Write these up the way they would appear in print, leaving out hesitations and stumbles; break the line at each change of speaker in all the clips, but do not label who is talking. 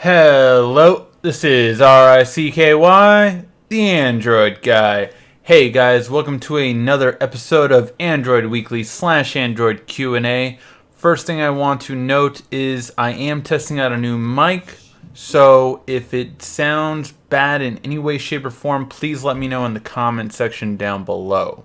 Hello, this is RICKY, the Android Guy. Hey guys, welcome to another episode of Android Weekly / Android Q&A. First thing I want to note is I am testing out a new mic, so if it sounds bad in any way, shape, or form, please let me know in the comment section down below.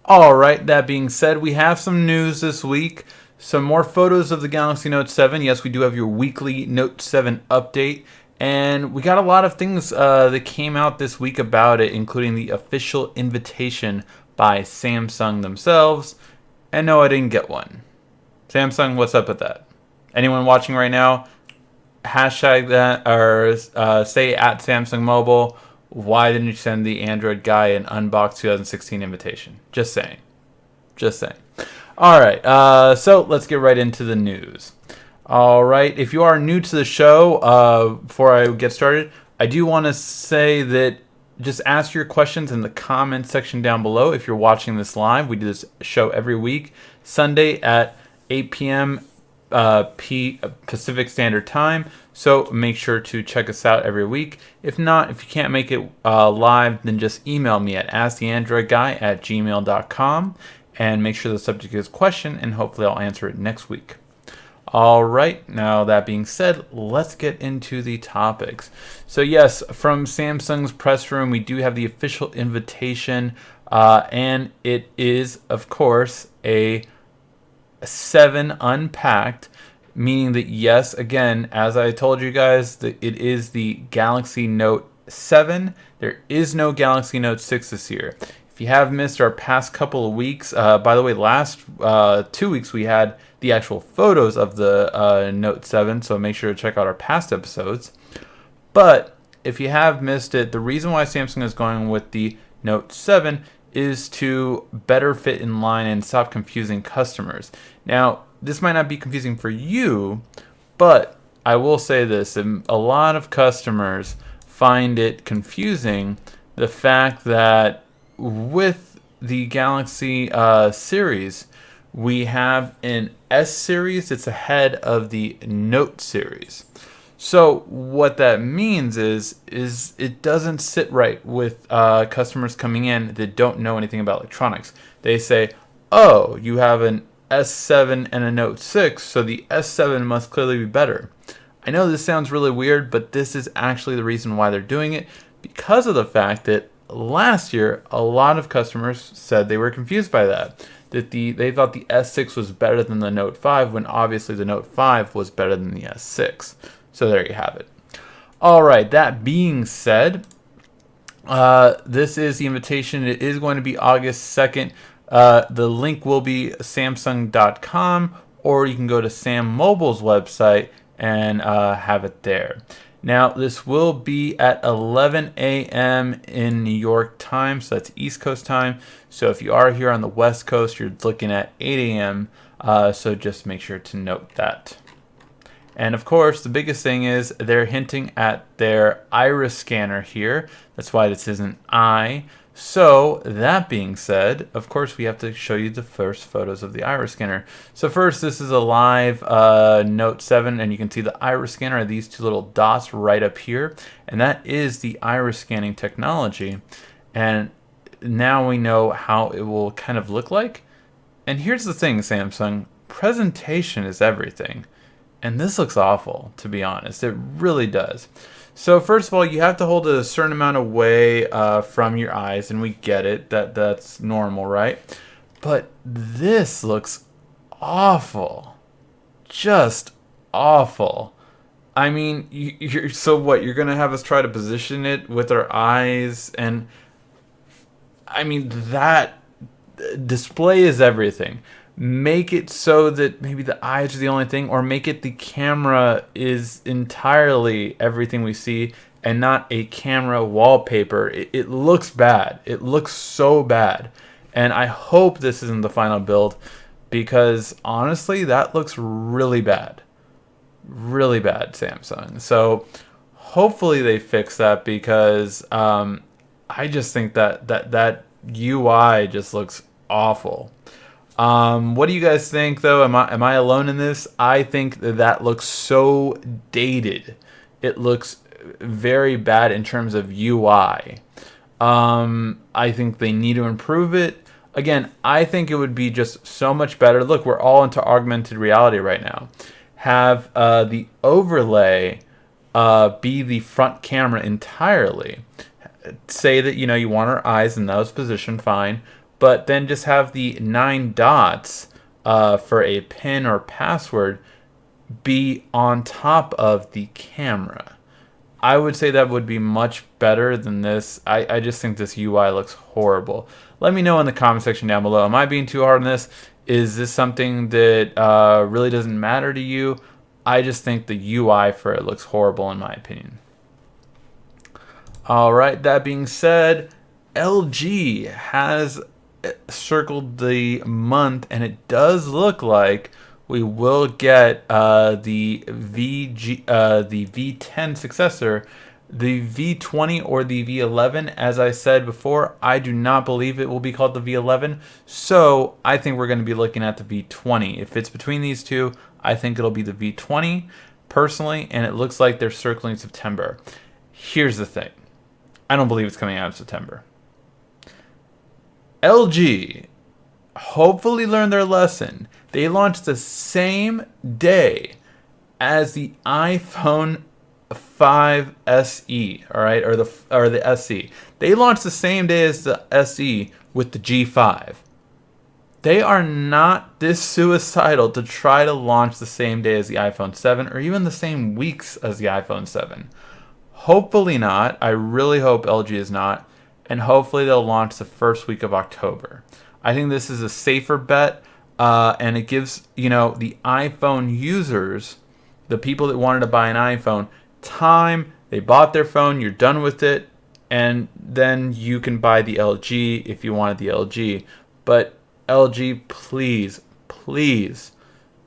Alright, that being said, we have some news this week. Some more photos of the Galaxy Note 7. Yes, we do have your weekly Note 7 update. And we got a lot of things that came out this week about it, including the official invitation by Samsung themselves. And no, I didn't get one. Samsung, what's up with that? Anyone watching right now, hashtag that or say at Samsung Mobile, why didn't you send the Android Guy an Unbox 2016 invitation? Just saying. Just saying. Alright, so let's get right into the news. Alright, if you are new to the show, before I get started, I do want to say that just ask your questions in the comment section down below if you're watching this live. We do this show every week, Sunday at 8 p.m. Pacific Standard Time, so make sure to check us out every week. If not, if you can't make it live, then just email me at asktheandroidguy@gmail.com and make sure the subject is question, and hopefully I'll answer it next week. Alright, now that being said, let's get into the topics. So yes, from Samsung's press room, we do have the official invitation, and it is, of course, a 7 unpacked, meaning that yes, again, as I told you guys, that it is the Galaxy Note 7. There is no Galaxy Note 6 this year. If you have missed our past couple of weeks, by the way, last 2 weeks we had the actual photos of the Note 7, so make sure to check out our past episodes. But if you have missed it, the reason why Samsung is going with the Note 7 is to better fit in line and stop confusing customers. Now, this might not be confusing for you, but I will say this, a lot of customers find it confusing, the fact that with the Galaxy series, we have an S series that's ahead of the Note series. So what that means is it doesn't sit right with customers coming in that don't know anything about electronics. They say, oh, you have an S7 and a Note 6, so the S7 must clearly be better. I know this sounds really weird, but this is actually the reason why they're doing it, because of the fact that last year a lot of customers said they were confused by that. That they thought the S6 was better than the Note 5, when obviously the Note 5 was better than the S6. So there you have it. Alright, that being said, this is the invitation. It is going to be August 2nd. The link will be samsung.com, or you can go to Sam Mobile's website and have it there. Now, this will be at 11 a.m. in New York time, so that's East Coast time. So if you are here on the West Coast, you're looking at 8 a.m., so just make sure to note that. And of course, the biggest thing is they're hinting at their iris scanner here. That's why this isn't I. So that being said, of course, we have to show you the first photos of the iris scanner. So first, this is a live Note 7, and you can see the iris scanner are these two little dots right up here. And that is the iris scanning technology. And now we know how it will kind of look like. And here's the thing, Samsung, presentation is everything. And this looks awful, to be honest. It really does. So first of all, you have to hold it a certain amount away from your eyes, and we get it. That's normal, right? But this looks awful. Just awful. I mean, so what? You're going to have us try to position it with our eyes? And I mean, that display is everything. Make it so that maybe the eyes are the only thing, or make it the camera is entirely everything we see and not a camera wallpaper. It looks bad. It looks so bad. And I hope this isn't the final build, because honestly, that looks really bad. Really bad, Samsung. So hopefully they fix that, because I just think that UI just looks awful. What do you guys think, though? Am I alone in this? I think that looks so dated. it looks very bad in terms of UI. I think they need to improve it. Again, I think it would be just so much better. Look, we're all into augmented reality right now. Have the overlay be the front camera entirely. Say that you want our eyes in those position, fine, but then just have the 9 dots for a PIN or password be on top of the camera. I would say that would be much better than this. I just think this UI looks horrible. Let me know in the comment section down below. Am I being too hard on this? Is this something that really doesn't matter to you? I just think the UI for it looks horrible in my opinion. Alright, that being said, LG has circled the month, and it does look like we will get the V10 successor, the V20 or the V11. As I said before, I do not believe it will be called the V11, so I think we're going to be looking at the V20. If it's between these two, I think it'll be the V20 personally, and it looks like they're circling September. Here's the thing. I don't believe it's coming out in September. LG hopefully learned their lesson. They launched the same day as the iPhone 5 SE, all right, or the SE. They launched the same day as the SE with the G5. They are not this suicidal to try to launch the same day as the iPhone 7 or even the same weeks as the iPhone 7. Hopefully not. I really hope LG is not. And hopefully they'll launch the first week of October. I think this is a safer bet, and it gives the iPhone users, the people that wanted to buy an iPhone, time. They bought their phone, you're done with it, and then you can buy the LG if you wanted the LG. But LG, please, please,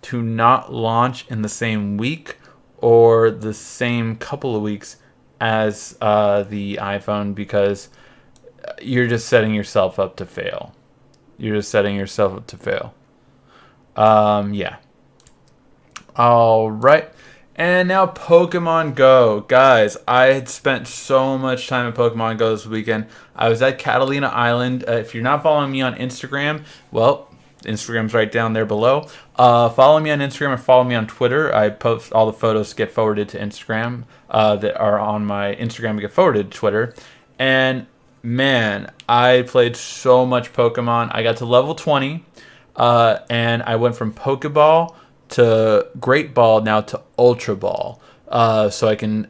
do not launch in the same week or the same couple of weeks as the iPhone, because you're just setting yourself up to fail. You're just setting yourself up to fail. Yeah. All right. And now Pokemon Go. Guys, I had spent so much time at Pokemon Go this weekend. I was at Catalina Island. If you're not following me on Instagram, well, Instagram's right down there below. Follow me on Instagram or follow me on Twitter. I post all the photos get forwarded to Instagram that are on my Instagram get forwarded to Twitter. And man, I played so much Pokemon. I got to level 20, and I went from Pokeball to Great Ball now to Ultra Ball, so I can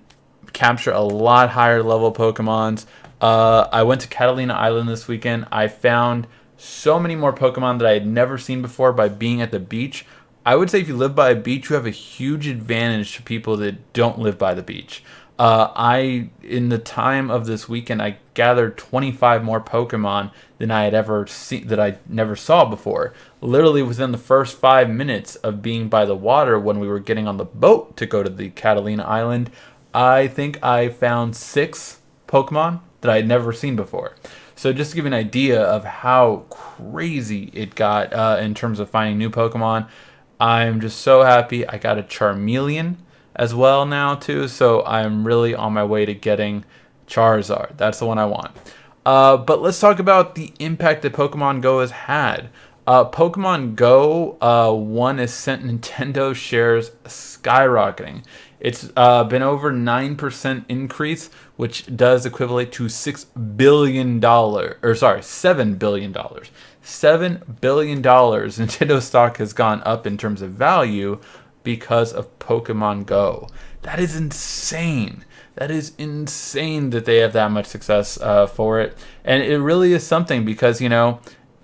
capture a lot higher level Pokemons. I went to Catalina Island this weekend. I found so many more Pokemon that I had never seen before by being at the beach. I would say if you live by a beach, you have a huge advantage to people that don't live by the beach. In the time of this weekend, I gathered 25 more Pokemon than I had ever seen, that I never saw before. Literally within the first 5 minutes of being by the water when we were getting on the boat to go to the Catalina Island, I think I found 6 Pokemon that I had never seen before. So just to give you an idea of how crazy it got in terms of finding new Pokemon, I'm just so happy. I got a Charmeleon as well now too, so I'm really on my way to getting Charizard. That's the one I want. But let's talk about the impact that Pokemon Go has had. Pokemon Go one has sent Nintendo shares skyrocketing. It's been over 9% increase, which does equivalent to $7 billion. $7 billion Nintendo stock has gone up in terms of value because of Pokemon Go. That is insane. That is insane that they have that much success for it. And it really is something because,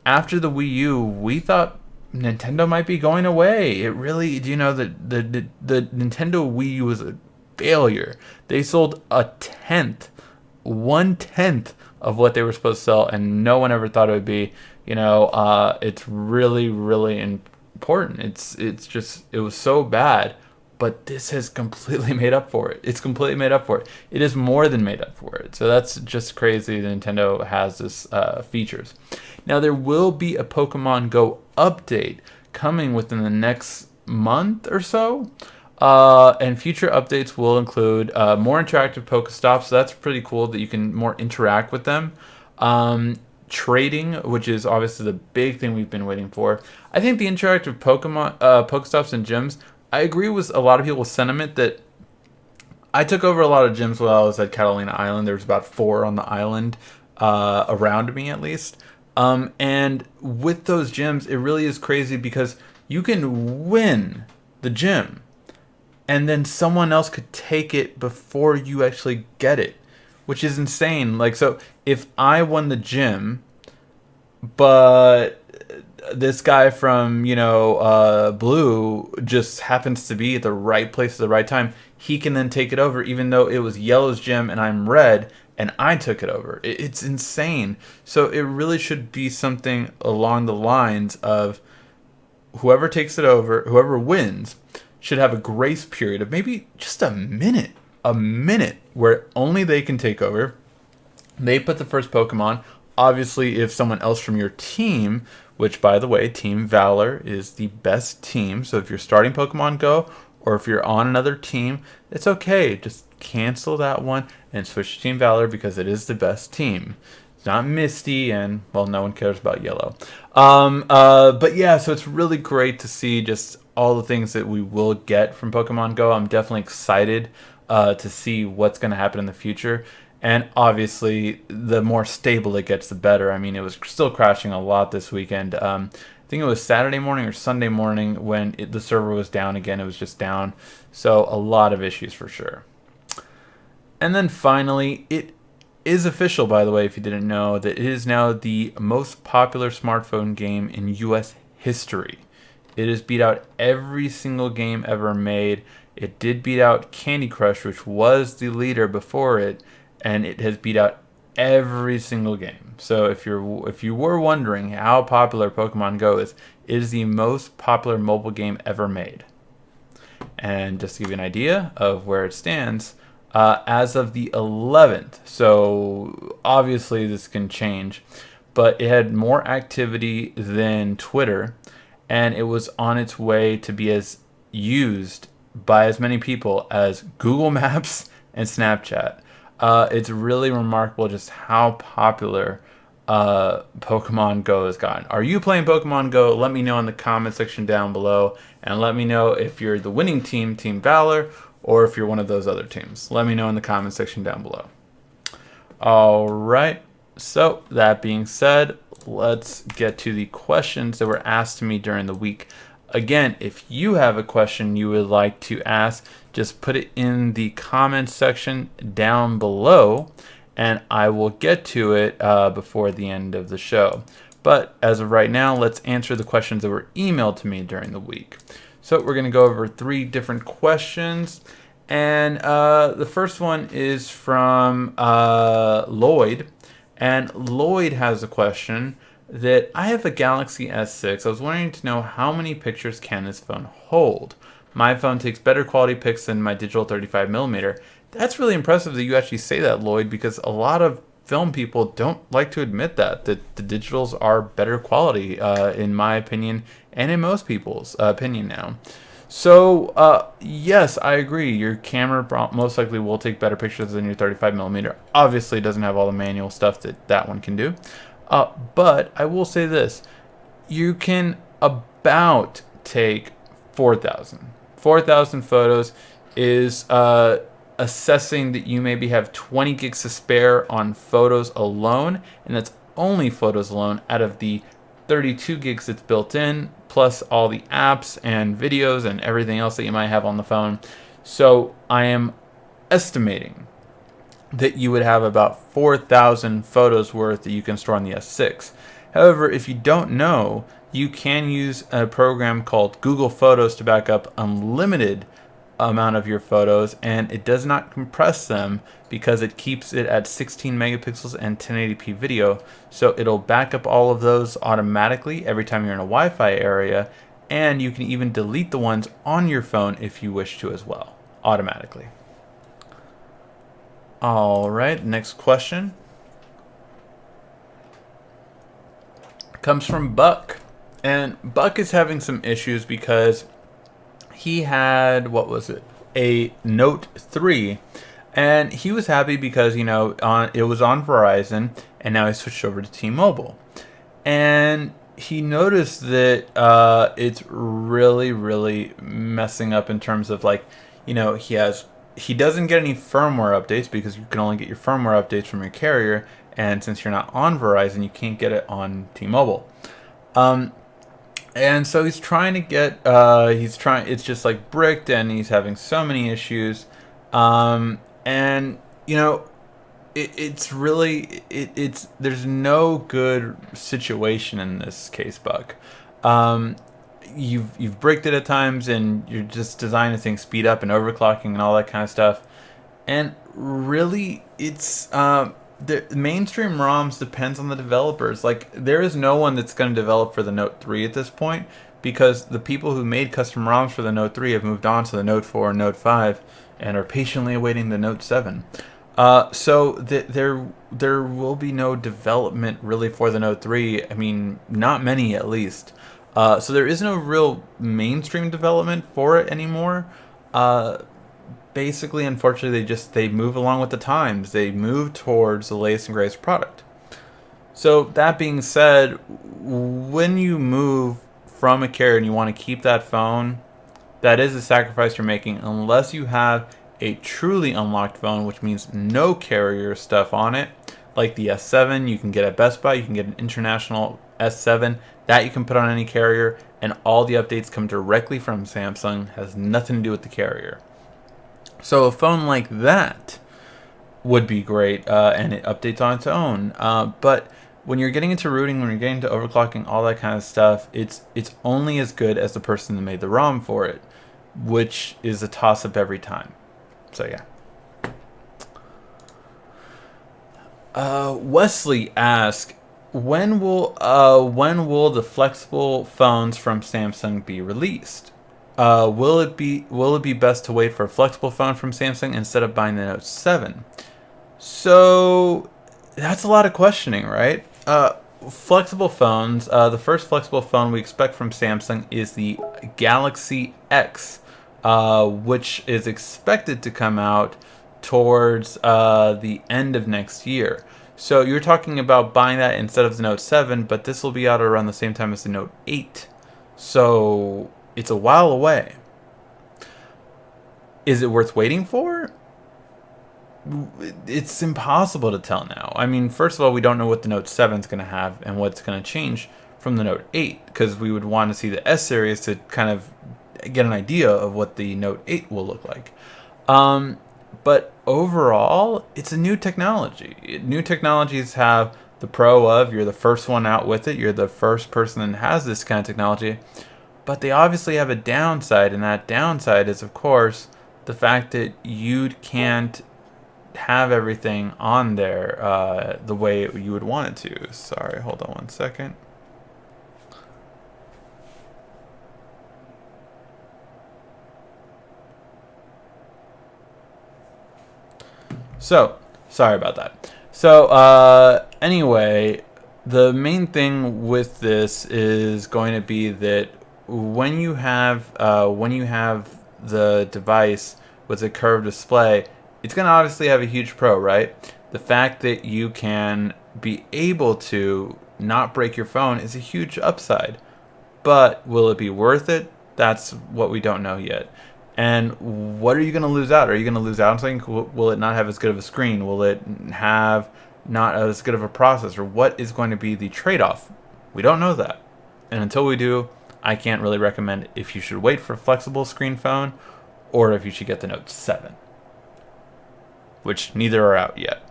after the Wii U, we thought Nintendo might be going away. It really, the Nintendo Wii U was a failure. They sold 1/10 of what they were supposed to sell, and no one ever thought it would be. It's really, really important. It was so bad, but this has completely made up for it. It's completely made up for it. It is more than made up for it. So that's just crazy that Nintendo has this features. Now there will be a Pokemon Go update coming within the next month or so. And future updates will include more interactive Pokestops. So that's pretty cool that you can more interact with them. Trading, which is obviously the big thing we've been waiting for. I think the interactive Pokestops and gyms, I agree with a lot of people's sentiment that I took over a lot of gyms while I was at Catalina Island. There was about 4 on the island, around me at least. And with those gyms, it really is crazy because you can win the gym and then someone else could take it before you actually get it, which is insane. Like, so if I won the gym, but this guy from, blue just happens to be at the right place at the right time, he can then take it over, even though it was yellow's gym and I'm red and I took it over. It's insane. So it really should be something along the lines of whoever takes it over, whoever wins, should have a grace period of maybe just a minute where only they can take over. They put the first Pokemon. Obviously, if someone else from your team, which by the way, Team Valor is the best team. So if you're starting Pokemon Go or if you're on another team, it's okay. Just cancel that one and switch to Team Valor because it is the best team. It's not Misty, and well, no one cares about Yellow. But yeah, so it's really great to see just all the things that we will get from Pokemon Go. I'm definitely excited to see what's going to happen in the future. And obviously, the more stable it gets, the better. I mean, it was still crashing a lot this weekend. I think it was Saturday morning or Sunday morning when the server was down again. It was just down. So a lot of issues for sure. And then finally, it is official, by the way, if you didn't know, that it is now the most popular smartphone game in US history. It has beat out every single game ever made. It did beat out Candy Crush, which was the leader before it, and it has beat out every single game. So if you were wondering how popular Pokemon Go is, it is the most popular mobile game ever made. And just to give you an idea of where it stands, as of the 11th, so obviously this can change, but it had more activity than Twitter, and it was on its way to be as used by as many people as Google Maps and Snapchat. It's really remarkable just how popular Pokemon Go has gotten. Are you playing Pokemon Go? Let me know in the comment section down below, and let me know if you're the winning team, Team Valor, or if you're one of those other teams. Let me know in the comment section down below. All right, so that being said, let's get to the questions that were asked to me during the week. Again, if you have a question you would like to ask, just put it in the comments section down below, and I will get to it before the end of the show. But as of right now, let's answer the questions that were emailed to me during the week. So we're going to go over 3 different questions, and the first one is from Lloyd, and Lloyd has a question that I have a Galaxy S6. I was wanting to know how many pictures can this phone hold. My phone takes better quality pics than my digital 35mm. That's really impressive that you actually say that, Lloyd, because a lot of film people don't like to admit that the digitals are better quality, in my opinion, and in most people's opinion now. So, yes, I agree. Your camera most likely will take better pictures than your 35mm. Obviously, it doesn't have all the manual stuff that one can do. But I will say this. You can about take 4,000. 4,000 photos is assessing that you maybe have 20 gigs to spare on photos alone, and that's only photos alone out of the 32 gigs that's built in, plus all the apps and videos and everything else that you might have on the phone. So I am estimating that you would have about 4,000 photos worth that you can store on the S6. However, if you don't know, you can use a program called Google Photos to back up unlimited amount of your photos, and it does not compress them because it keeps it at 16 megapixels and 1080p video. So it'll back up all of those automatically every time you're in a Wi-Fi area, and you can even delete the ones on your phone if you wish to as well, automatically. All right, next question comes from Buck, and Buck is having some issues because he had, what was it, a Note 3, and he was happy because, it was on Verizon, and now he switched over to T-Mobile. And he noticed that it's really, really messing up in terms of, like, he doesn't get any firmware updates because you can only get your firmware updates from your carrier, and since you're not on Verizon, you can't get it on T-Mobile. And so he's trying to get, it's just like bricked, and he's having so many issues. And, it's really, there's no good situation in this case, Buck. You've bricked it at times, and you're just designing things speed up and overclocking and all that kind of stuff. And really, it's, the mainstream ROMs depends on the developers. Like, there is no one that's going to develop for the Note 3 at this point, because the people who made custom ROMs for the Note 3 have moved on to the Note 4 and Note 5 and are patiently awaiting the Note 7. So there will be no development really for the Note 3. I mean, not many at least. So there is no real mainstream development for it anymore. Basically, unfortunately, they move along with the times. They move towards the latest and greatest product. So that being said, when you move from a carrier and you want to keep that phone, that is a sacrifice you're making, unless you have a truly unlocked phone, which means no carrier stuff on it, like the S7 you can get at Best Buy. You can get an international S7 that you can put on any carrier, and all the updates come directly from Samsung, has nothing to do with the carrier. So a phone like that would be great, and it updates on its own. But when you're getting into rooting, when you're getting into overclocking, all that kind of stuff, it's only as good as the person that made the ROM for it, which is a toss-up every time. So yeah. Wesley asked, when will the flexible phones from Samsung be released? Will it be best to wait for a flexible phone from Samsung instead of buying the Note 7? So that's a lot of questioning, right? Flexible phones. The first flexible phone we expect from Samsung is the Galaxy X, which is expected to come out towards the end of next year. So you're talking about buying that instead of the Note 7, but this will be out around the same time as the Note 8. So it's a while away. Is it worth waiting for? It's impossible to tell now. I mean, first of all, we don't know what the Note 7 is going to have and what's going to change from the Note 8, because we would want to see the S series to kind of get an idea of what the Note 8 will look like. But overall, it's a new technology. New technologies have the pro of you're the first one out with it. You're the first person that has this kind of technology. But they obviously have a downside, and that downside is, of course, the fact that you can't have everything on there the way you would want it to. Sorry, hold on one second. So, sorry about that. So, anyway, the main thing with this is going to be that when you have the device with a curved display, it's going to obviously have a huge pro, right? The fact that you can be able to not break your phone is a huge upside. But will it be worth it? That's what we don't know yet. And what are you going to lose out? Are you going to lose out on something? Will it not have as good of a screen? Will it have not as good of a processor? What is going to be the trade-off? We don't know that. And until we do, I can't really recommend if you should wait for a flexible screen phone or if you should get the Note 7, which neither are out yet.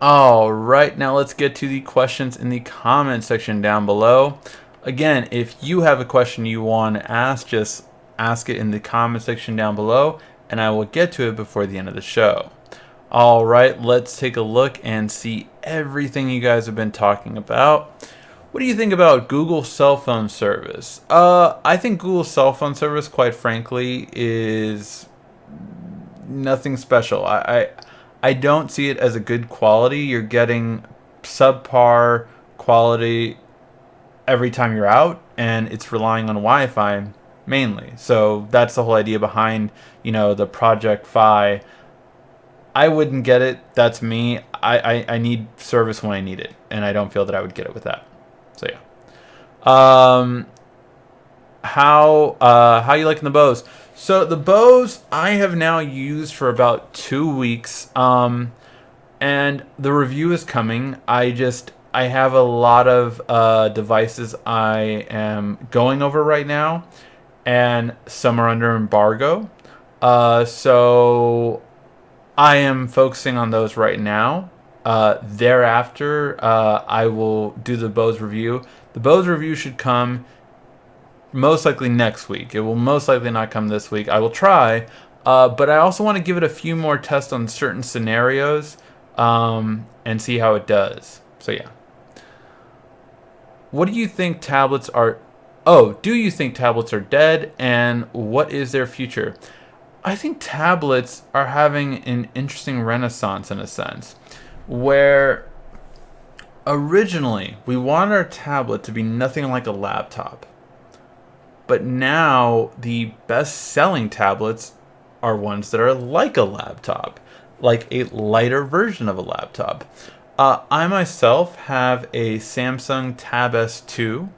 All right, now let's get to the questions in the comment section down below. Again, if you have a question you want to ask, just ask it in the comment section down below, and I will get to it before the end of the show. All right, let's take a look and see everything you guys have been talking about. What do you think about Google cell phone service? I think Google cell phone service, quite frankly, is nothing special. I don't see it as a good quality. You're getting subpar quality every time you're out, and it's relying on Wi-Fi mainly. So that's the whole idea behind, the Project Fi. I wouldn't get it. That's me. I need service when I need it, and I don't feel that I would get it with that. So yeah. How you liking the bows? So the bows I have now used for about 2 weeks. And the review is coming. I have a lot of devices I am going over right now, and some are under embargo. So I am focusing on those right now. Thereafter, I will do the Bose review. The Bose review should come most likely next week. It will most likely not come this week. I will try, but I also want to give it a few more tests on certain scenarios, and see how it does. So yeah. What do you think tablets are? Oh, do you think tablets are dead, and what is their future? I think tablets are having an interesting renaissance in a sense, where originally we wanted our tablet to be nothing like a laptop. But now the best-selling tablets are ones that are like a laptop, like a lighter version of a laptop. I myself have a Samsung Tab S2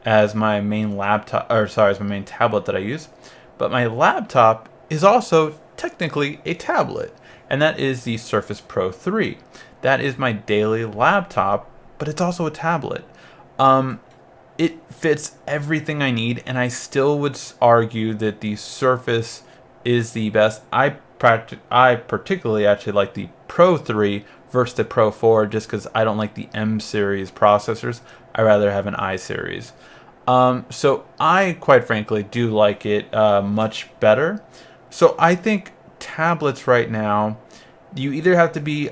as my main laptop, or sorry, as my main tablet that I use. But my laptop is also technically a tablet, and that is the Surface Pro 3. That is my daily laptop, but it's also a tablet. It fits everything I need, and I still would argue that the Surface is the best. I particularly actually like the Pro 3 versus the Pro 4 just because I don't like the M series processors. I rather have an I series. So I, quite frankly, do like it much better. So I think tablets right now, you either have to be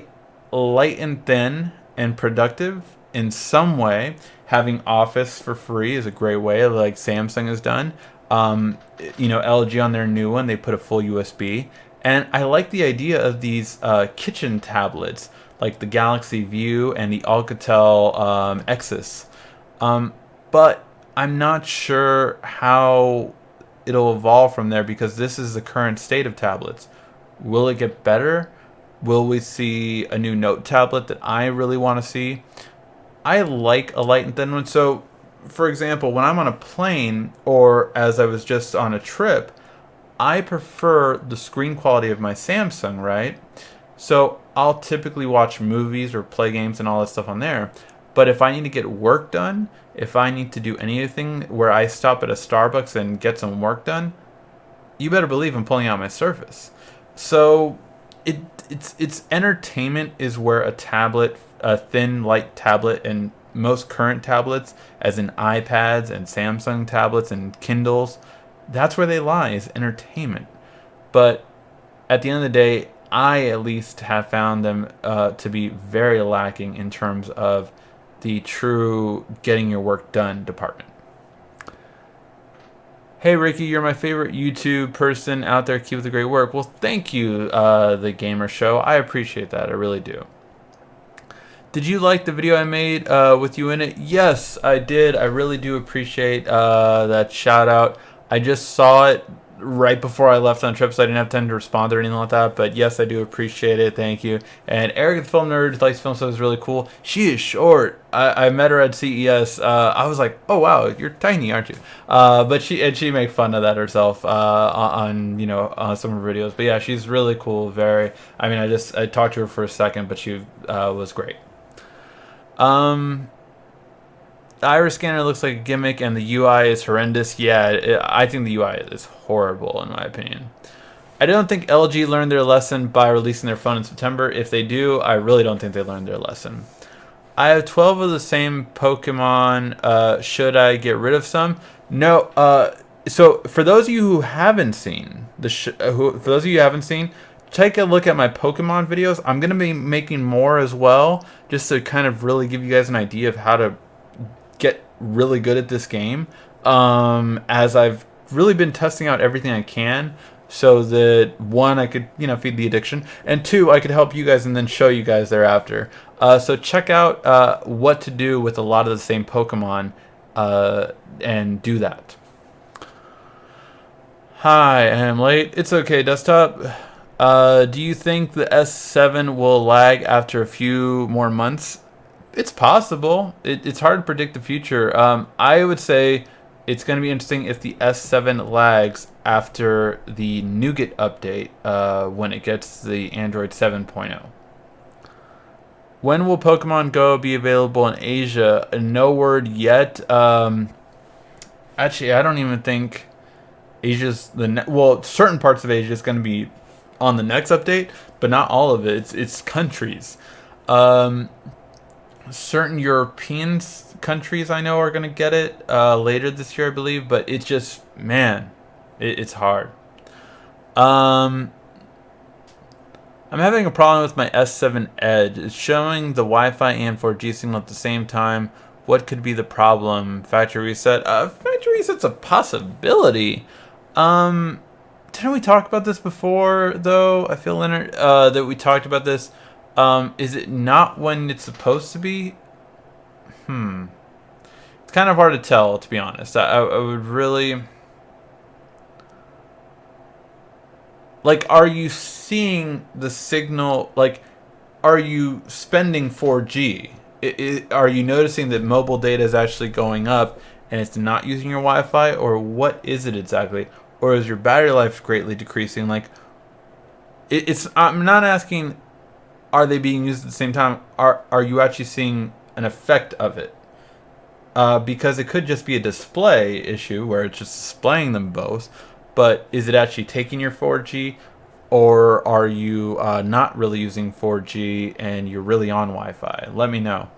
light and thin and productive in some way. Having Office for free is a great way, like Samsung has done. LG on their new one, they put a full USB. And I like the idea of these kitchen tablets, like the Galaxy View and the Alcatel Exus. But I'm not sure how it'll evolve from there because this is the current state of tablets. Will it get better? Will we see a new Note tablet that I really want to see? I like a light and thin one. So, for example, when I'm on a plane or as I was just on a trip, I prefer the screen quality of my Samsung, right? So I'll typically watch movies or play games and all that stuff on there. But if I need to get work done, if I need to do anything where I stop at a Starbucks and get some work done, you better believe I'm pulling out my Surface. So it's entertainment is where a tablet, a thin, light tablet, and most current tablets, as in iPads and Samsung tablets and Kindles, that's where they lie, is entertainment. But at the end of the day, I at least have found them to be very lacking in terms of the true getting your work done department. Hey Ricky, you're my favorite YouTube person out there. Keep up the great work. Well, thank you, The Gamer Show. I appreciate that. I really do. Did you like the video I made with you in it? Yes, I did. I really do appreciate that shout out. I just saw it right before I left on trip, so I didn't have time to respond or anything like that. But yes, I do appreciate it. Thank you. And Eric, the film nerd, likes film stuff, is really cool. She is short. I met her at CES. I was like, oh wow, you're tiny, aren't you? But she made fun of that herself on some of her videos. But yeah, she's really cool. Very. I mean, I talked to her for a second, but she was great. The iris scanner looks like a gimmick and the UI is horrendous. Yeah, I think the UI is horrible in my opinion. I don't think LG learned their lesson by releasing their phone in September. If they do, I really don't think they learned their lesson. I have 12 of the same Pokemon. Should I get rid of some? No. So for those of you who haven't seen take a look at my Pokemon videos. I'm going to be making more as well, just to kind of really give you guys an idea of how to get really good at this game, as I've really been testing out everything I can, so that one, I could feed the addiction, and two, I could help you guys and then show you guys thereafter. So check out what to do with a lot of the same Pokemon, and do that. Hi, I'm late. It's okay, desktop. Do you think the S7 will lag after a few more months? It's possible. It's hard to predict the future. I would say it's going to be interesting if the S7 lags after the Nougat update when it gets the Android 7.0. When will Pokemon Go be available in Asia? No word yet. Actually, I don't even think Asia's certain parts of Asia is going to be on the next update, but not all of it. It's countries. Um, Certain European countries I know are going to get it later this year, I believe. But it's just, man, it's hard. Um, I'm having a problem with my S7 Edge. It's showing the Wi-Fi and 4G signal at the same time. What could be the problem? Factory reset? Factory reset's a possibility. Um, didn't we talk about this before, though? I feel that we talked about this. Is it not when it's supposed to be? It's kind of hard to tell, to be honest. I would really... Like, are you seeing the signal? Like, are you spending 4G? Are you noticing that mobile data is actually going up and it's not using your Wi-Fi? Or what is it exactly? Or is your battery life greatly decreasing? Like, I'm not asking, are they being used at the same time? Are you actually seeing an effect of it? Because it could just be a display issue where it's just displaying them both. But is it actually taking your 4G? Or are you not really using 4G and you're really on Wi-Fi? Let me know.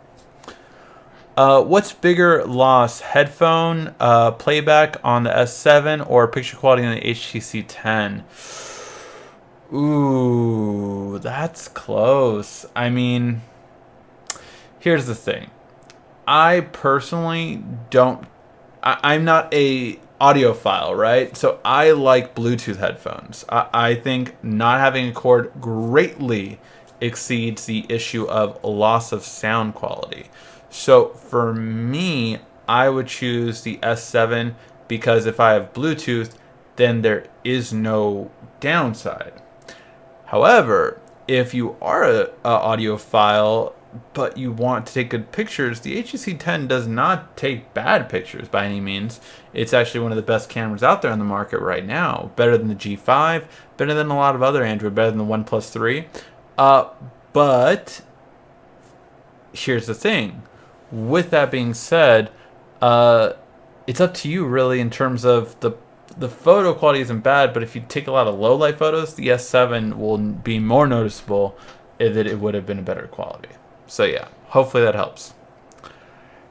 What's bigger loss, headphone playback on the S7 or picture quality on the HTC 10? Ooh, that's close. I mean, here's the thing. I personally don't... I'm not a audiophile, right? So I like Bluetooth headphones. I think not having a cord greatly exceeds the issue of loss of sound quality. So for me, I would choose the S7 because if I have Bluetooth, then there is no downside. However, if you are a audiophile but you want to take good pictures, the HTC 10 does not take bad pictures by any means. It's actually one of the best cameras out there on the market right now. Better than the G5, better than a lot of other Android, better than the OnePlus 3. But here's the thing. With that being said, it's up to you really in terms of the photo quality isn't bad, but if you take a lot of low light photos, the S7 will be more noticeable if it would have been a better quality. So yeah, hopefully that helps.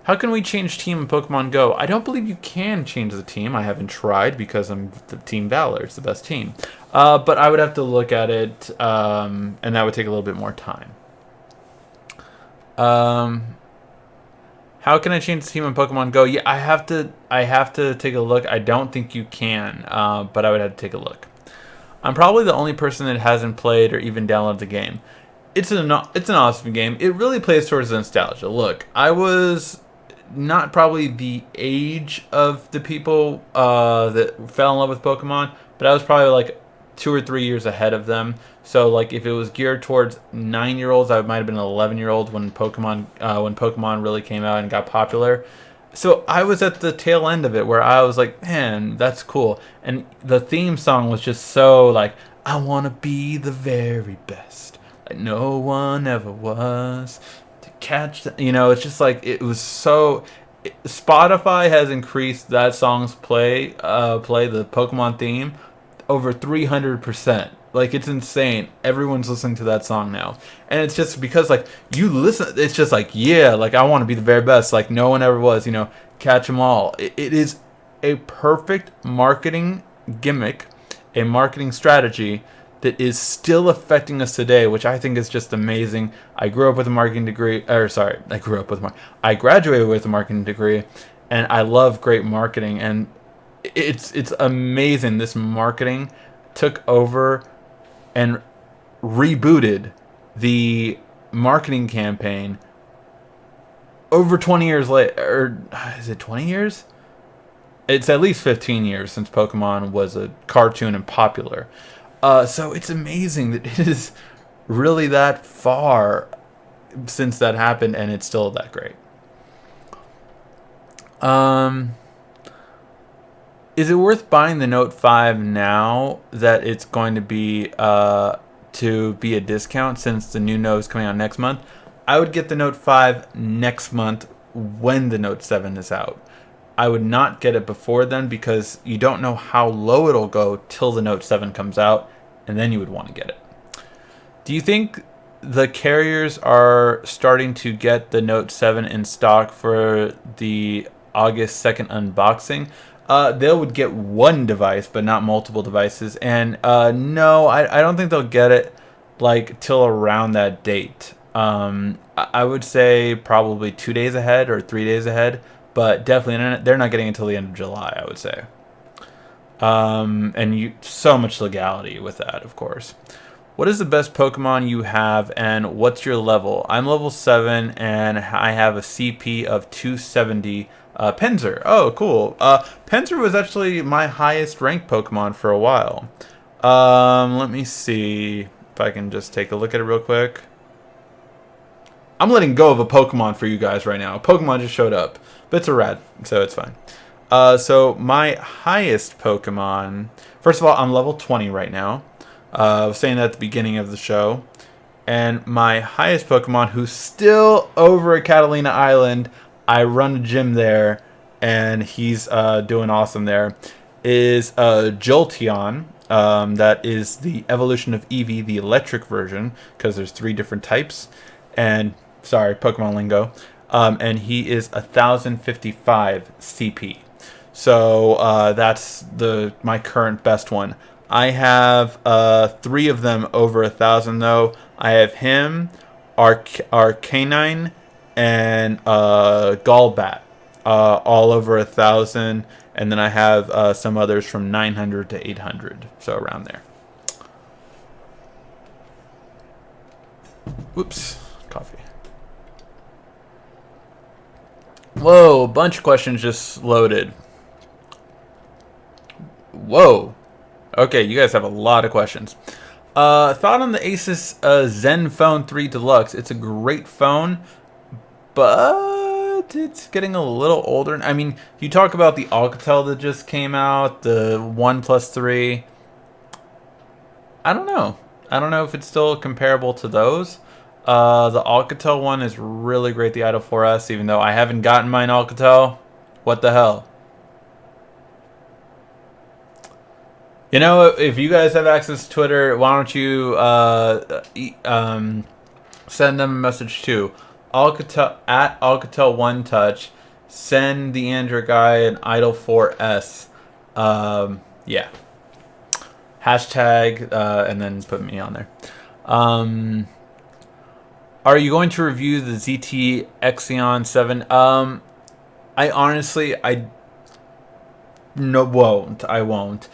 How can we change team in Pokemon Go? I don't believe you can change the team. I haven't tried because I'm the Team Valor. It's the best team. But I would have to look at it, and that would take a little bit more time. How can I change the team in Pokemon Go? Yeah, I have to take a look. I don't think you can, but I would have to take a look. I'm probably the only person that hasn't played or even downloaded the game. It's an awesome game. It really plays towards the nostalgia. Look, I was not probably the age of the people that fell in love with Pokemon, but I was probably like 2 or 3 years ahead of them. So like if it was geared towards 9-year-olds, I might have been an 11-year-old when Pokemon really came out and got popular. So I was at the tail end of it where I was like, man, that's cool. And the theme song was just so like, I want to be the very best. Like no one ever was. To catch the, it's just like, it was so... Spotify has increased that song's play the Pokemon theme over 300%. Like, it's insane. Everyone's listening to that song now. And it's just because, like, you listen, it's just like, yeah, like, I want to be the very best. Like, no one ever was, catch them all. It is a perfect marketing gimmick, a marketing strategy that is still affecting us today, which I think is just amazing. I grew up with a marketing degree, I graduated with a marketing degree, and I love great marketing, and it's amazing. This marketing took over and rebooted the marketing campaign over 20 years later. Or is it 20 years? it's at least 15 years since Pokemon was a cartoon and popular. So it's amazing that it is really that far since that happened, and it's still that great. Is it worth buying the Note 5 now that it's going to be a discount since the new Note is coming out next month? I would get the Note 5 next month when the Note 7 is out. I would not get it before then because you don't know how low it'll go till the Note 7 comes out, and then you would want to get it. Do you think the carriers are starting to get the Note 7 in stock for the August 2nd unboxing? They would get one device, but not multiple devices. And no, I don't think they'll get it like till around that date. I would say probably 2 days ahead or 3 days ahead, but definitely they're not getting it until the end of July, I would say. And so much legality with that, of course. What is the best Pokemon you have, and what's your level? I'm level 7, and I have a CP of 270. Pinsir. Oh, cool. Pinsir was actually my highest ranked Pokemon for a while. Let me see if I can just take a look at it real quick. I'm letting go of a Pokemon for you guys right now. A Pokemon just showed up. But it's a rat, so it's fine. So my highest Pokemon... First of all, I'm level 20 right now. I was saying that at the beginning of the show. And my highest Pokemon, who's still over at Catalina Island... I run a gym there, and he's doing awesome there, is Jolteon. That is the evolution of Eevee, the electric version, because there's 3 different types. And, sorry, Pokemon lingo. And he is 1055 CP. So that's my current best one. I have 3 of them over 1,000, though. I have him, Arcanine, and Golbat, all over 1,000, and then I have some others from 900 to 800, so around there. Whoops, coffee. Whoa, a bunch of questions just loaded. Whoa. Okay, you guys have a lot of questions. Thought on the Asus Zenfone 3 Deluxe. It's a great phone, but it's getting a little older. I mean, you talk about the Alcatel that just came out, the OnePlus 3. I don't know. I don't know if it's still comparable to those. The Alcatel one is really great, the Idol 4S, even though I haven't gotten mine Alcatel. What the hell? You know, if you guys have access to Twitter, why don't you send them a message too. Alcatel at Alcatel One Touch. Send the Android guy an Idol 4S. Yeah. Hashtag and then put me on there. Are you going to review the ZT Xeon 7? I honestly, I won't.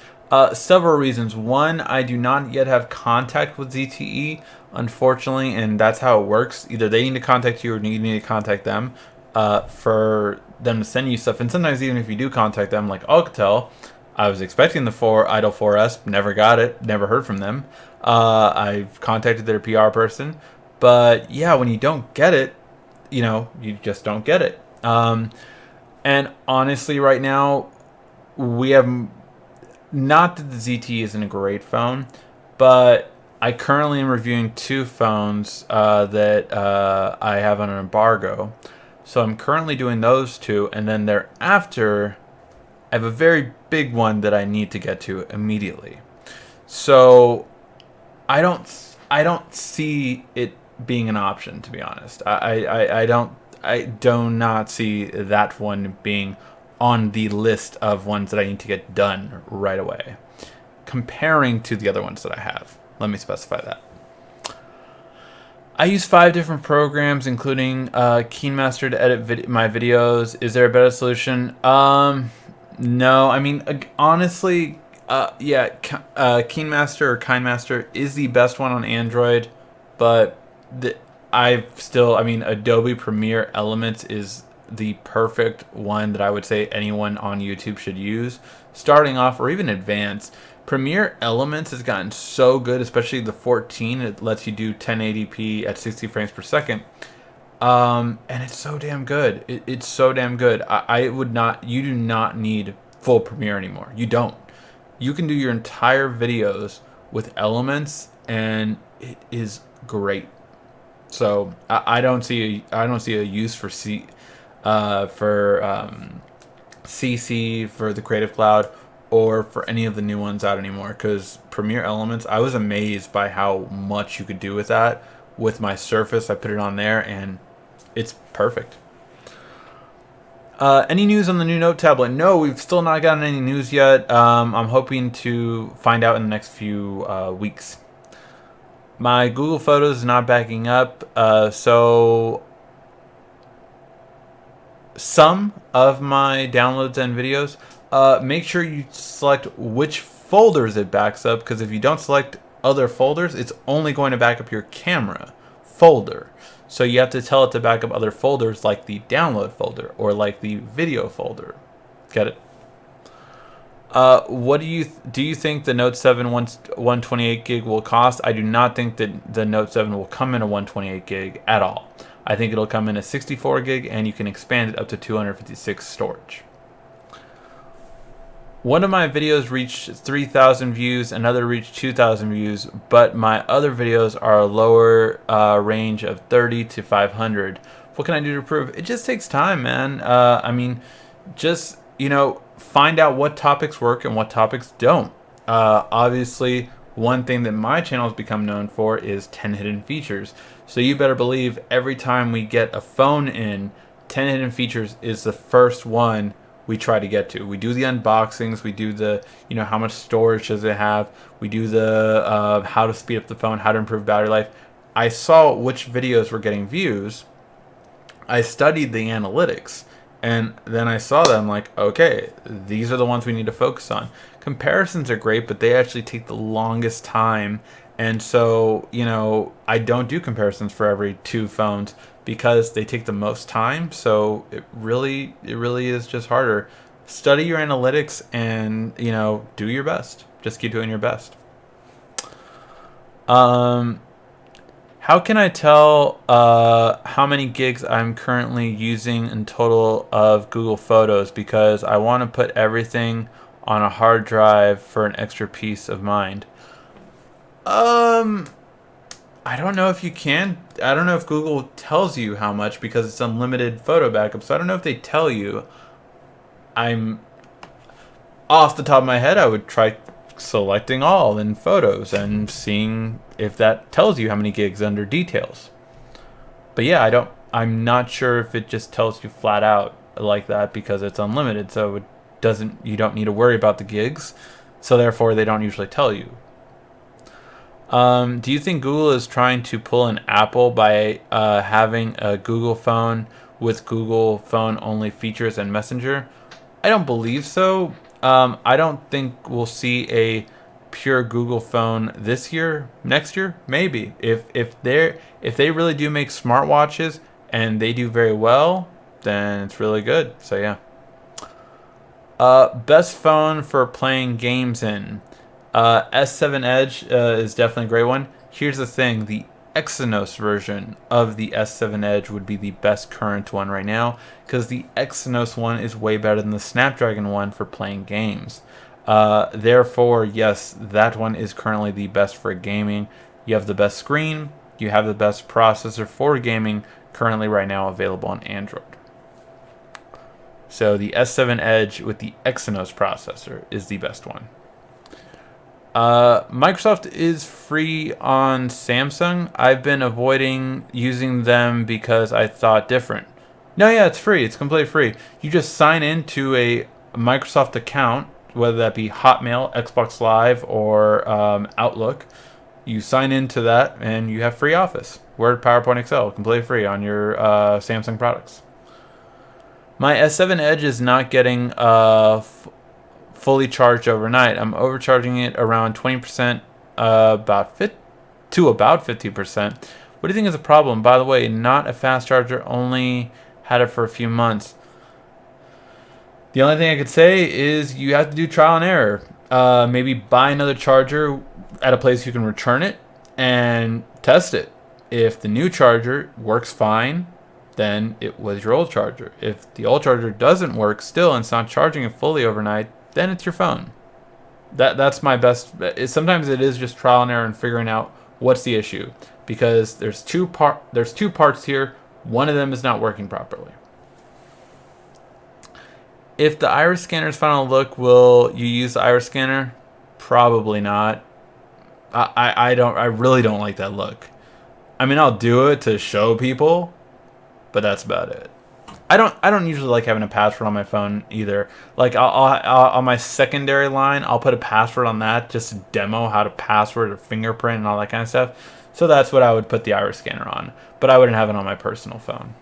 Several reasons. One, I do not yet have contact with ZTE, unfortunately, and that's how it works. Either they need to contact you or you need to contact them for them to send you stuff. And sometimes even if you do contact them, like Alcatel, I was expecting the Idol 4S, never got it, never heard from them. I've contacted their PR person. But yeah, when you don't get it, you know, you just don't get it. And honestly, right now, we have... Not that the ZT isn't a great phone, but I currently am reviewing 2 phones that I have on an embargo. So I'm currently doing those 2, and then thereafter, I have a very big one that I need to get to immediately. So I don't see it being an option, to be honest. I do not see that one being on the list of ones that I need to get done right away, comparing to the other ones that I have. Let me specify that. I use 5 different programs, including KineMaster to edit my videos. Is there a better solution? No. I mean, honestly, yeah, KineMaster or KineMaster is the best one on Android, but Adobe Premiere Elements is the perfect one that I would say anyone on YouTube should use, starting off or even advanced. Premiere Elements has gotten so good, especially the 14. It lets you do 1080p at 60 frames per second. And it's so damn good. It's so damn good. I would not, you do not need full Premiere anymore. You don't. You can do your entire videos with Elements, and it is great. So I don't see a use for CC for the Creative Cloud or for any of the new ones out anymore, because Premiere Elements, I was amazed by how much you could do with that. With my Surface, I put it on there and it's perfect. Any news on the new Note tablet? No, we've still not gotten any news yet. I'm hoping to find out in the next few weeks. My Google Photos is not backing up, so some of my downloads and videos, make sure you select which folders it backs up, because if you don't select other folders, it's only going to back up your camera folder. So you have to tell it to back up other folders, like the download folder or like the video folder. Get it? What do you think the Note 7 128 gig will cost? I do not think that the Note 7 will come in a 128 gig at all. I think it'll come in a 64 gig, and you can expand it up to 256 storage. One of my videos reached 3,000 views, another reached 2,000 views, but my other videos are a lower range of 30 to 500. What can I do to improve? It just takes time, man. I mean, just, find out what topics work and what topics don't. Obviously, one thing that my channel has become known for is 10 hidden features. So you better believe every time we get a phone in, 10 hidden features is the first one we try to get to. We do the unboxings, we do the, how much storage does it have, we do the how to speed up the phone, how to improve battery life. I saw which videos were getting views, I studied the analytics, and then I saw them like, okay, these are the ones we need to focus on. Comparisons are great, but they actually take the longest time. And so, I don't do comparisons for every 2 phones because they take the most time. So it really is just harder. Study your analytics and, do your best. Just keep doing your best. How can I tell how many gigs I'm currently using in total of Google Photos? Because I want to put everything on a hard drive for an extra peace of mind. I don't know if you can. I don't know if Google tells you how much, because it's unlimited photo backup. So I don't know if they tell you. I'm off the top of my head, I would try selecting all in Photos and seeing if that tells you how many gigs under details. But yeah, I'm not sure if it just tells you flat out like that, because it's unlimited. So you don't need to worry about the gigs. So therefore they don't usually tell you. Do you think Google is trying to pull an Apple by having a Google phone with Google phone only features and Messenger? I don't believe so. I don't think we'll see a pure Google phone this year. Next year, maybe. If they really do make smartwatches and they do very well, then it's really good. So yeah. Best phone for playing games in. S7 Edge is definitely a great one. Here's the thing, the Exynos version of the S7 Edge would be the best current one right now, because the Exynos one is way better than the Snapdragon one for playing games. Therefore, yes, that one is currently the best for gaming. You have the best screen, you have the best processor for gaming, currently right now available on Android. So the S7 Edge with the Exynos processor is the best one. Microsoft is free on Samsung. I've been avoiding using them because I thought different. No, yeah, it's free. It's completely free. You just sign into a Microsoft account, whether that be Hotmail, Xbox Live, or Outlook. You sign into that and you have free Office. Word, PowerPoint, Excel, completely free on your Samsung products. My S7 Edge is not getting fully charged overnight. I'm overcharging it around 20%, about 50%. What do you think is a problem? By the way, not a fast charger, only had it for a few months. The only thing I could say is you have to do trial and error. Maybe buy another charger at a place you can return it and test it. If the new charger works fine, then it was your old charger. If the old charger doesn't work still and it's not charging it fully overnight, then it's your phone. That's my best. Sometimes it is just trial and error and figuring out what's the issue, because there's two parts here. One of them is not working properly. If the iris scanner is final look, will you use the iris scanner? Probably not. I really don't like that look. I mean, I'll do it to show people, but that's about it. I don't usually like having a password on my phone either. Like I'll on my secondary line, I'll put a password on that just to demo how to password or fingerprint and all that kind of stuff. So that's what I would put the iris scanner on, but I wouldn't have it on my personal phone.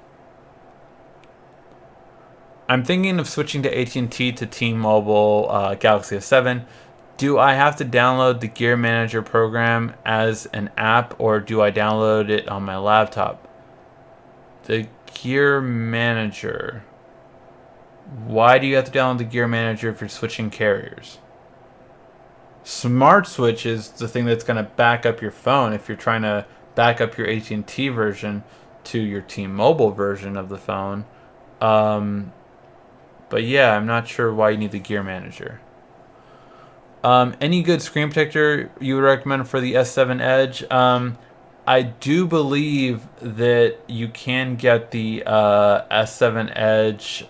I'm thinking of switching to AT&T to T-Mobile Galaxy S7. Do I have to download the Gear Manager program as an app, or do I download it on my laptop? The Gear Manager. Why do you have to download the Gear Manager if you're switching carriers? Smart Switch is the thing that's going to back up your phone if you're trying to back up your AT&T version to your T-Mobile version of the phone. But yeah, I'm not sure why you need the Gear Manager. Any good screen protector you would recommend for the S7 Edge? I do believe that you can get the S7 Edge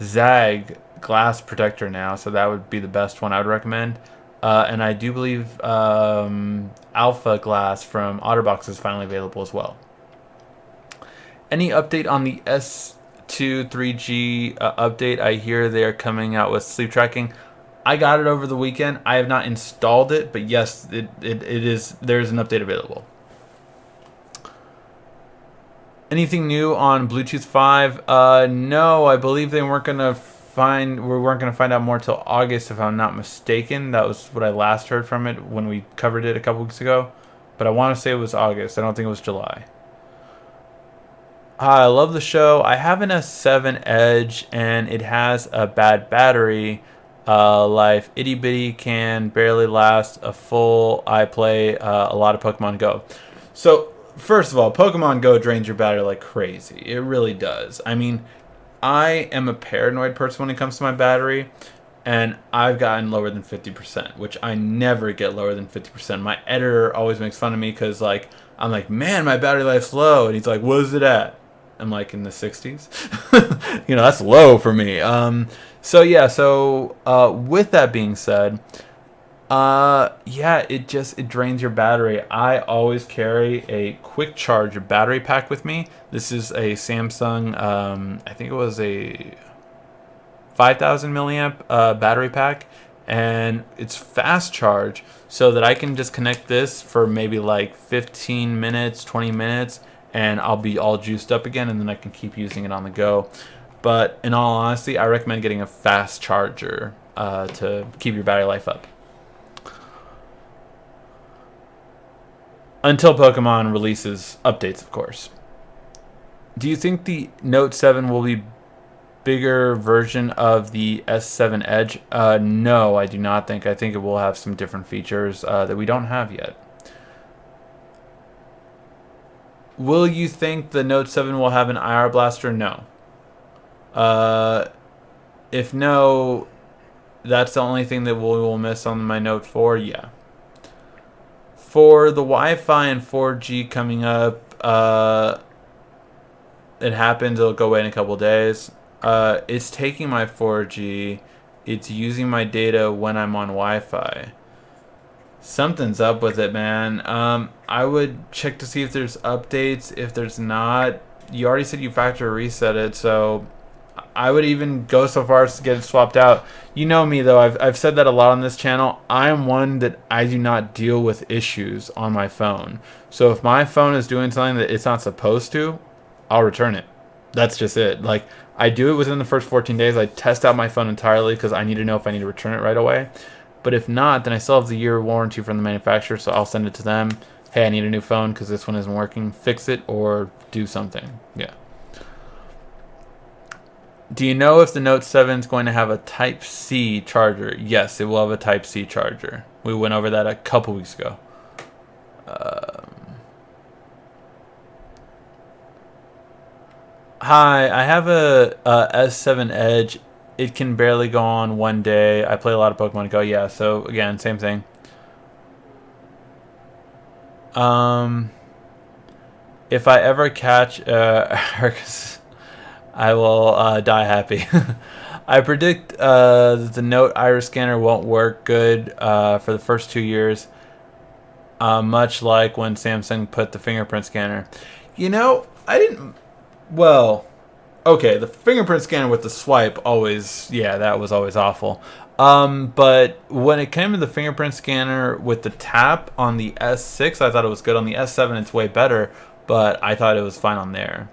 Zag glass protector now, so that would be the best one I would recommend. And I do believe Alpha Glass from OtterBox is finally available as well. Any update on the S2 3G update? I hear they are coming out with sleep tracking. I got it over the weekend. I have not installed it, but yes, it is. There's an update available. Anything new on Bluetooth 5? No, I believe we weren't gonna find out more till August, if I'm not mistaken. That was what I last heard from it when we covered it a couple weeks ago. But I want to say it was August. I don't think it was July. I love the show. I have an S7 Edge and it has a bad battery life. Itty bitty can barely last a full. I play a lot of Pokemon Go. So first of all, Pokemon Go drains your battery like crazy. It really does. I mean, I am a paranoid person when it comes to my battery, and I've gotten lower than 50%, which I never get lower than 50%. My editor always makes fun of me because like I'm like, man, my battery life's low, and he's like, what is it at? I'm like, in the 60s. You know, that's low for me. So yeah, with that being said, yeah, it drains your battery. I always carry a quick charge battery pack with me. This is a Samsung, I think it was a 5,000 milliamp battery pack, and it's fast charge, so that I can just connect this for maybe like 15 minutes, 20 minutes, and I'll be all juiced up again, and then I can keep using it on the go. But in all honesty, I recommend getting a fast charger to keep your battery life up. Until Pokemon releases updates, of course. Do you think the Note 7 will be bigger version of the S7 Edge? No, I do not think. I think it will have some different features that we don't have yet. Will you think the Note 7 will have an IR blaster? No. If no, that's the only thing that we will miss on my Note 4. Yeah. For the Wi-Fi and 4G coming up, it happens. It'll go away in a couple days. It's taking my 4G. It's using my data when I'm on Wi-Fi. Something's up with it, man. I would check to see if there's updates. If there's not, you already said you factory reset it, so I would even go so far as to get it swapped out. You know me, though. I've said that a lot on this channel. I am one that I do not deal with issues on my phone. So if my phone is doing something that it's not supposed to, I'll return it. That's just it. Like, I do it within the first 14 days. I test out my phone entirely because I need to know if I need to return it right away. But if not, then I still have the year warranty from the manufacturer, so I'll send it to them. Hey, I need a new phone because this one isn't working. Fix it or do something. Yeah. Do you know if the Note 7 is going to have a Type-C charger? Yes, it will have a Type-C charger. We went over that a couple weeks ago. Hi, I have a S7 Edge. It can barely go on one day. I play a lot of Pokemon Go. Yeah, so again, same thing. If I ever catch Arcus, I will die happy. I predict that the Note iris scanner won't work good for the first 2 years, much like when Samsung put the fingerprint scanner. You know, I didn't. Well, okay, the fingerprint scanner with the swipe always, yeah, that was always awful. But when it came to the fingerprint scanner with the tap on the S6, I thought it was good. On the S7, it's way better, but I thought it was fine on there.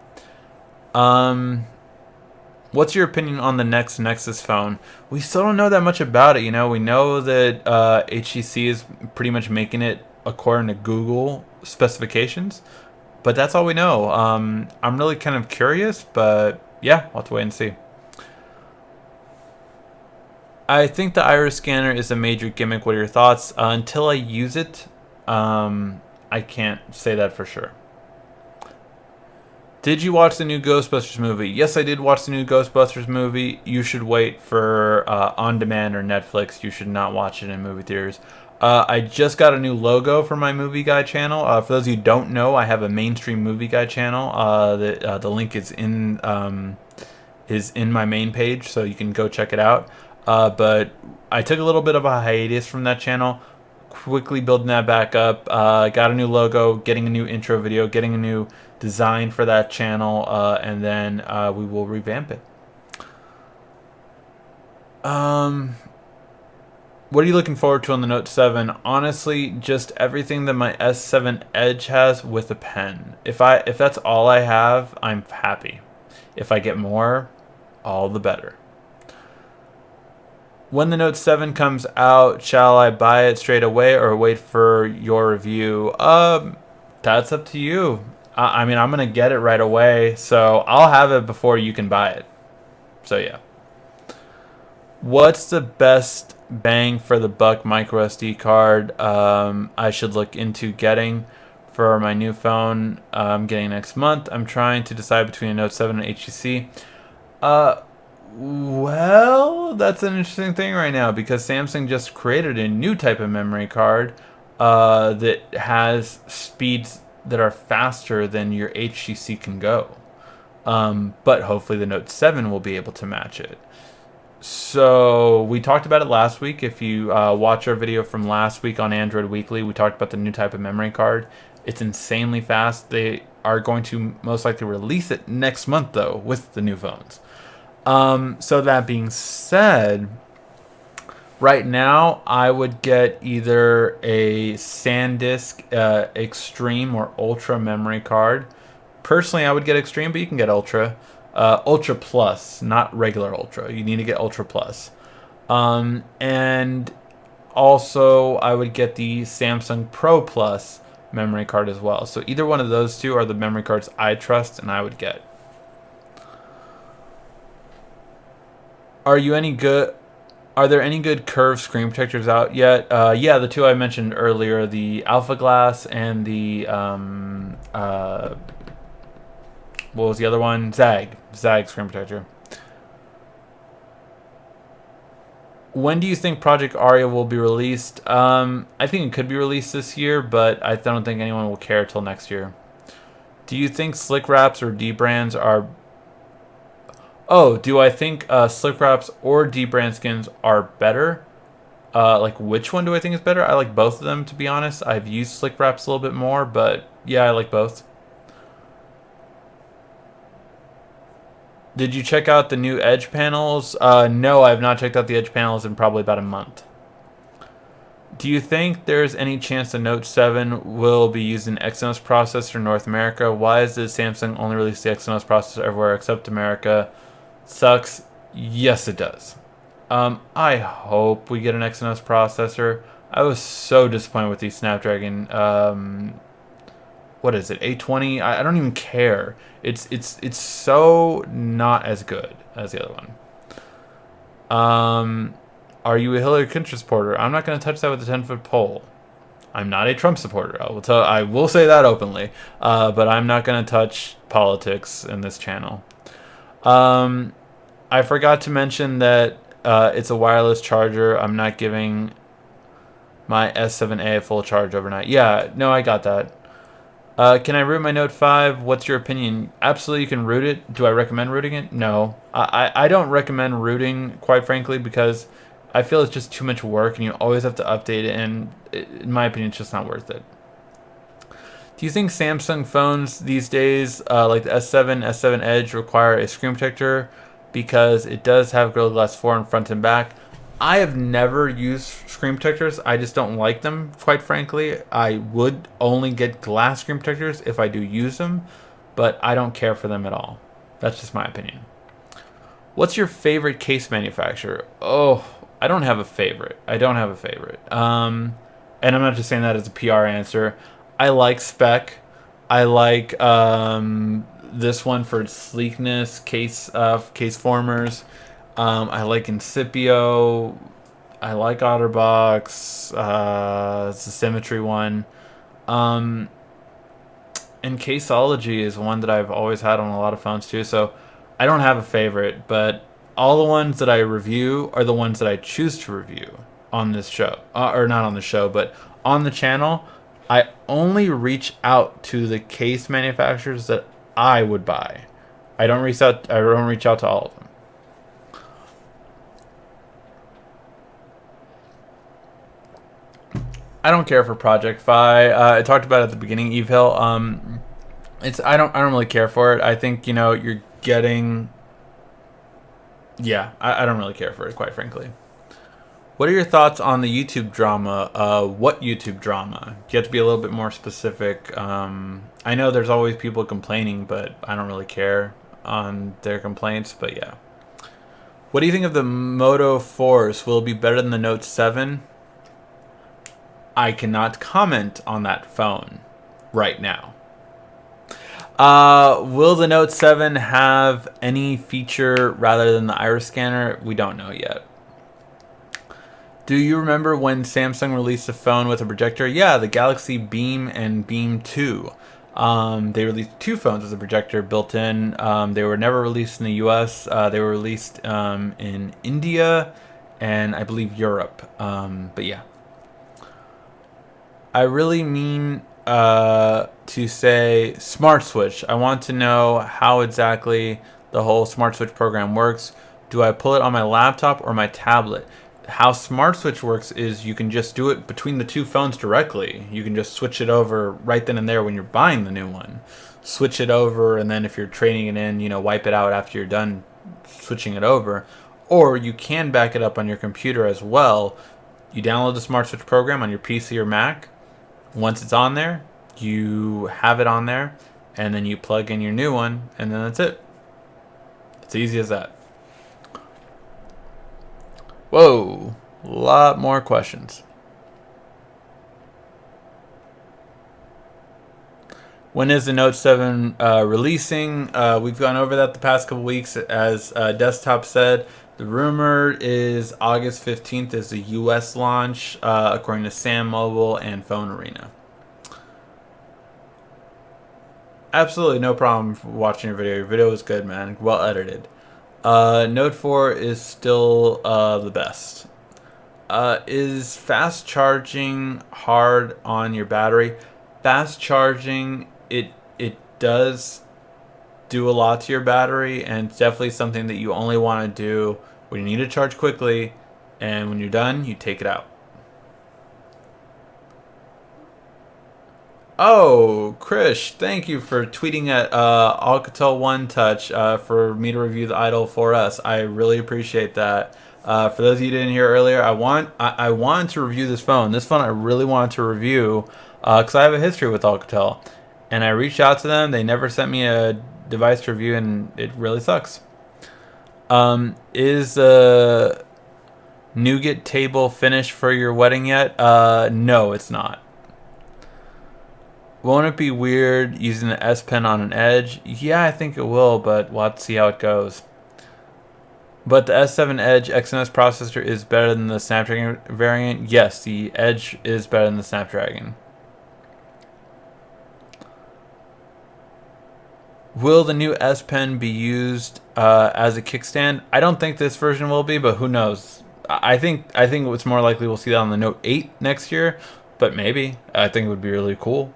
What's your opinion on the next Nexus phone? We still don't know that much about it. You know, we know that HTC is pretty much making it according to Google specifications, but that's all we know. I'm really kind of curious, but yeah, I'll have to wait and see. I think the iris scanner is a major gimmick. What are your thoughts? Until I use it, I can't say that for sure. Did you watch the new Ghostbusters movie? Yes, I did watch the new Ghostbusters movie. You should wait for on demand or Netflix. You should not watch it in movie theaters. I just got a new logo for my movie guy channel. For those of you who don't know, I have a mainstream movie guy channel. The link is in my main page, so you can go check it out. But I took a little bit of a hiatus from that channel. Quickly building that back up. Got a new logo, getting a new intro video, getting a new design for that channel, and then we will revamp it. What are you looking forward to on the Note 7? Honestly, just everything that my S7 Edge has with a pen. If that's all I have, I'm happy. If I get more, all the better. When the Note 7 comes out, shall I buy it straight away or wait for your review? That's up to you. I mean, I'm going to get it right away, so I'll have it before you can buy it. So, yeah. What's the best bang for the buck micro SD card I should look into getting for my new phone I'm getting next month? I'm trying to decide between a Note 7 and HTC. Well, that's an interesting thing right now because Samsung just created a new type of memory card that has speeds that are faster than your HTC can go. But hopefully the Note 7 will be able to match it. So we talked about it last week. If you watch our video from last week on Android Weekly, we talked about the new type of memory card. It's insanely fast. They are going to most likely release it next month, though, with the new phones. So that being said, right now I would get either a SanDisk Extreme or Ultra memory card. Personally, I would get Extreme, but you can get Ultra. Ultra Plus, not regular Ultra. You need to get Ultra Plus. And also, I would get the Samsung Pro Plus memory card as well. So either one of those two are the memory cards I trust and I would get. Are there any good curved screen protectors out yet? Yeah, the two I mentioned earlier, the Alpha Glass and the what was the other one? Zag screen protector. When do you think Project Aria will be released? I think it could be released this year, but I don't think anyone will care till next year. Do you think slick wraps or debrands are... Oh, do I think slick wraps or debrand skins are better? Like, which one do I think is better? I like both of them, to be honest. I've used slick wraps a little bit more, but yeah, I like both. Did you check out the new Edge panels? No, I have not checked out the Edge panels in probably about a month. Do you think there's any chance the Note 7 will be using Exynos processor in North America? Why is the Samsung only release the Exynos processor everywhere except America? Sucks. Yes, it does. I hope we get an Exynos processor. I was so disappointed with the Snapdragon what is it, A20? I don't even care. It's so not as good as the other one. Are you a Hillary Clinton supporter? I'm not going to touch that with a 10-foot pole. I'm not a Trump supporter. I will say that openly. But I'm not going to touch politics in this channel. I forgot to mention that it's a wireless charger. I'm not giving my S7A a full charge overnight. Yeah, no, I got that. Can I root my Note 5? What's your opinion? Absolutely, you can root it. Do I recommend rooting it? No. I don't recommend rooting, quite frankly, because I feel it's just too much work and you always have to update it, and in my opinion, it's just not worth it. Do you think Samsung phones these days, like the S7, S7 Edge, require a screen protector because it does have Gorilla Glass 4 in front and back? I have never used screen protectors. I just don't like them, quite frankly. I would only get glass screen protectors if I do use them, but I don't care for them at all. That's just my opinion. What's your favorite case manufacturer? Oh, I don't have a favorite. I don't have a favorite. And I'm not just saying that as a PR answer. I like Spec. I like this one for its sleekness, case formers. I like Incipio. I like OtterBox. It's a Symmetry one. And Caseology is one that I've always had on a lot of phones too. So I don't have a favorite, but all the ones that I review are the ones that I choose to review on this show. Or not on the show, but on the channel. I only reach out to the case manufacturers that I would buy. I don't reach out to all of them. I don't care for Project Fi. I talked about it at the beginning, Eve Hill. I don't really care for it. I think, you're getting. Yeah, I don't really care for it, quite frankly. What are your thoughts on the YouTube drama? What YouTube drama? You have to be a little bit more specific. I know there's always people complaining, but I don't really care on their complaints. But yeah. What do you think of the Moto Force? Will it be better than the Note 7? I cannot comment on that phone right now. Will the Note 7 have any feature rather than the iris scanner? We don't know yet. Do you remember when Samsung released a phone with a projector? Yeah, the Galaxy Beam and Beam 2. They released two phones with a projector built in. They were never released in the US. They were released in India and I believe Europe. But yeah. I really mean to say Smart Switch. I want to know how exactly the whole Smart Switch program works. Do I pull it on my laptop or my tablet? How Smart Switch works is you can just do it between the two phones directly. You can just switch it over right then and there when you're buying the new one. Switch it over, and then if you're trading it in, wipe it out after you're done switching it over. Or you can back it up on your computer as well. You download the Smart Switch program on your PC or Mac. Once it's on there, you have it on there, and then you plug in your new one, and then that's it. It's easy as that. Whoa, a lot more questions. When is the Note 7 releasing? We've gone over that the past couple weeks. As Desktop said, the rumor is August 15th is the US launch, according to Sam Mobile and Phone Arena. Absolutely no problem watching your video. Your video is good, man. Well edited. Note 4 is still the best. Is fast charging hard on your battery? Fast charging, it does do a lot to your battery, and it's definitely something that you only want to do when you need to charge quickly, and when you're done, you take it out. Oh, Krish, thank you for tweeting at Alcatel One Touch for me to review the Idol for us. I really appreciate that. For those of you who didn't hear earlier, I wanted to review this phone. This phone I really wanted to review because I have a history with Alcatel. And I reached out to them. They never sent me a device to review, and it really sucks. Is the nougat table finished for your wedding yet? No, it's not. Won't it be weird using the S Pen on an Edge? Yeah, I think it will, but we'll have to see how it goes. But the S7 Edge Exynos processor is better than the Snapdragon variant. Yes, the Edge is better than the Snapdragon. Will the new S Pen be used as a kickstand? I don't think this version will be, but who knows? I think it's more likely we'll see that on the Note 8 next year, but maybe. I think it would be really cool.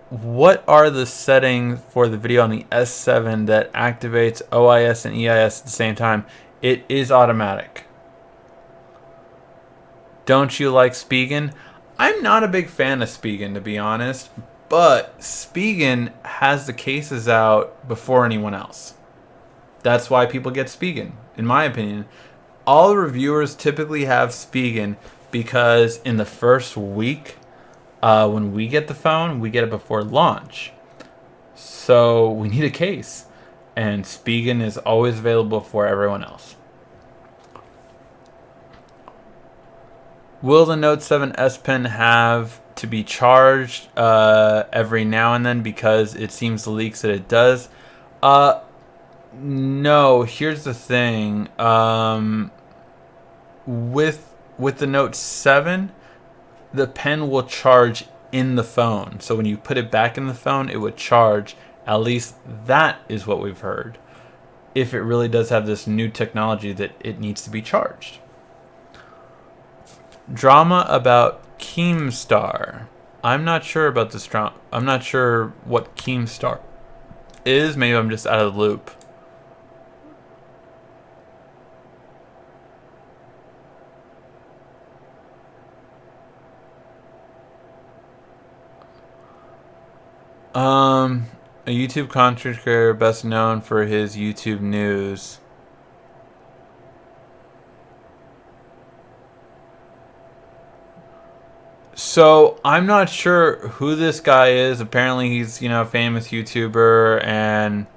What are the settings for the video on the S7 that activates OIS and EIS at the same time? It is automatic. Don't you like Spigen? I'm not a big fan of Spigen, to be honest, but Spigen has the cases out before anyone else. That's why people get Spigen, in my opinion. All reviewers typically have Spigen because in the first week, when we get the phone, we get it before launch. So we need a case. And Spigen is always available for everyone else. Will the Note 7 S Pen have to be charged every now and then? Because it seems the leaks that it does. No, here's the thing. With the Note 7, the pen will charge in the phone. So when you put it back in the phone, it would charge. At least that is what we've heard. If it really does have this new technology that it needs to be charged. Drama about Keemstar. I'm not sure about this drama. I'm not sure what Keemstar is. Maybe I'm just out of the loop. A YouTube content creator best known for his YouTube news. So I'm not sure who this guy is. Apparently he's, a famous YouTuber, and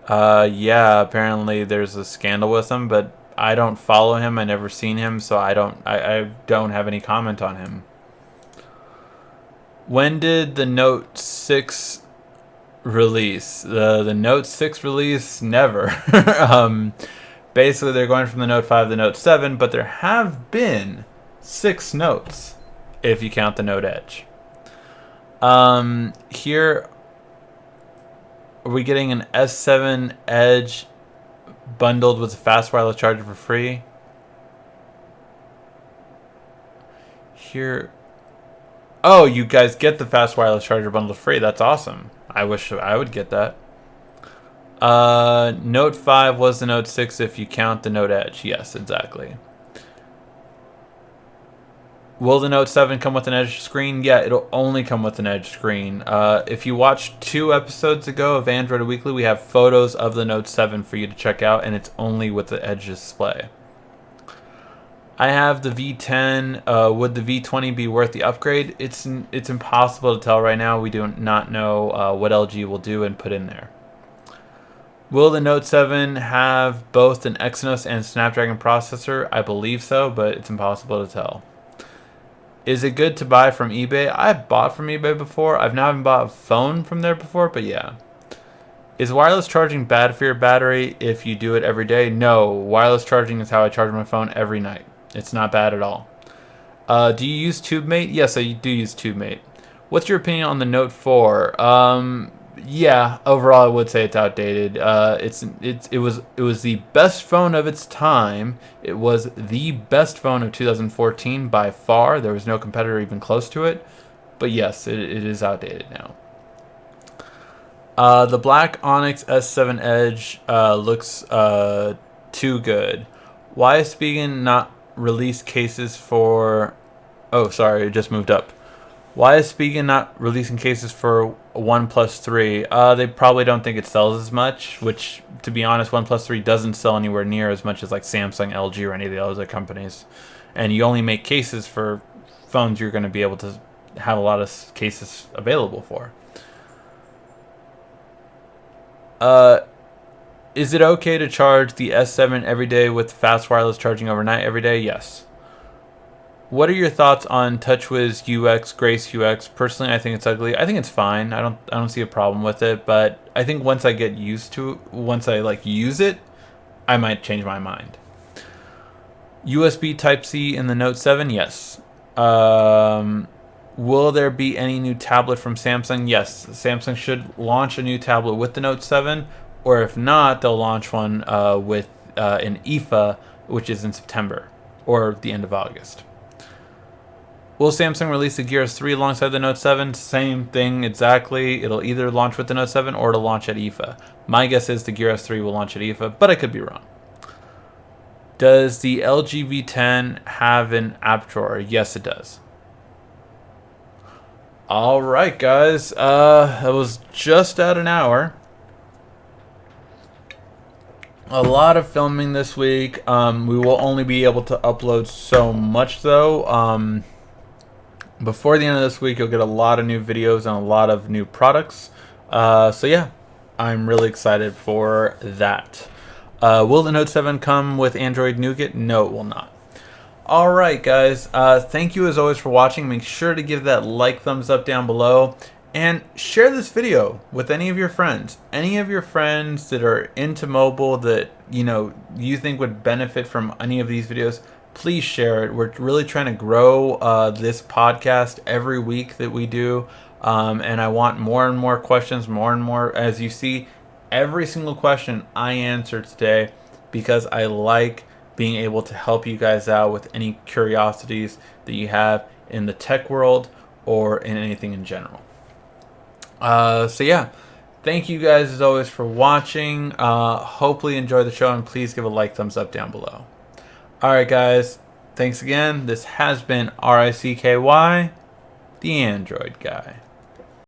yeah, apparently there's a scandal with him, but I don't follow him. I never seen him, so I don't have any comment on him. When did the Note 6 release? The Note 6 release? Never. Basically, they're going from the Note 5 to the Note 7, but there have been 6 Notes, if you count the Note Edge. Here, are we getting an S7 Edge bundled with a fast wireless charger for free? Here... Oh, you guys get the fast wireless charger bundle free. That's awesome. I wish I would get that. Note 5 was the Note 6 if you count the Note Edge. Yes, exactly. Will the Note 7 come with an Edge screen? Yeah, it'll only come with an Edge screen. If you watched 2 episodes ago of Android Weekly, we have photos of the Note 7 for you to check out, and it's only with the Edge display. I have the V10. Would the V20 be worth the upgrade? It's impossible to tell right now. We do not know what LG will do and put in there. Will the Note 7 have both an Exynos and Snapdragon processor? I believe so, but it's impossible to tell. Is it good to buy from eBay? I've bought from eBay before. I've not bought a phone from there before, but yeah. Is wireless charging bad for your battery if you do it every day? No, wireless charging is how I charge my phone every night. It's not bad at all. Do you use TubeMate? Yes, I do use TubeMate. What's your opinion on the Note 4? Yeah, overall I would say it's outdated. It was the best phone of its time. It was the best phone of 2014 by far. There was no competitor even close to it. But yes, it is outdated now. The black Onyx S7 Edge looks too good. Why is Spigen not release cases for... Oh, sorry, it just moved up. Why is Spigen not releasing cases for OnePlus 3? They probably don't think it sells as much, which, to be honest, OnePlus 3 doesn't sell anywhere near as much as like Samsung, LG, or any of the other companies. And you only make cases for phones you're going to be able to have a lot of cases available for. Is it okay to charge the S7 every day with fast wireless charging overnight every day? Yes. What are your thoughts on TouchWiz UX, Grace UX? Personally, I think it's ugly. I think it's fine. I don't see a problem with it, but I think once I get used to it, once I like use it, I might change my mind. USB Type-C in the Note 7? Yes. Will there be any new tablet from Samsung? Yes. Samsung should launch a new tablet with the Note 7, or if not, they'll launch one with an IFA, which is in September or the end of August. Will Samsung release the Gear S3 alongside the Note 7? Same thing exactly. It'll either launch with the Note 7 or it'll launch at IFA. My guess is the Gear S3 will launch at IFA, but I could be wrong. Does the LG V10 have an app drawer? Yes, it does. All right, guys. That was just at an hour. A lot of filming this week. We will only be able to upload so much, though. Before the end of this week, you'll get a lot of new videos and a lot of new products. So yeah, I'm really excited for that. Will the Note 7 come with Android Nougat? No, it will not. Alright guys, thank you as always for watching. Make sure to give that like, thumbs up down below, and share this video with any of your friends. Any of your friends that are into mobile that you think would benefit from any of these videos, please share it. We're really trying to grow this podcast every week that we do, and I want more and more questions, more and more. As you see, every single question I answer today, because I like being able to help you guys out with any curiosities that you have in the tech world or in anything in general. So yeah, thank you guys as always for watching. Hopefully enjoy the show, and please give a like, thumbs up down below. Alright guys, thanks again. This has been RICKY, the Android Guy.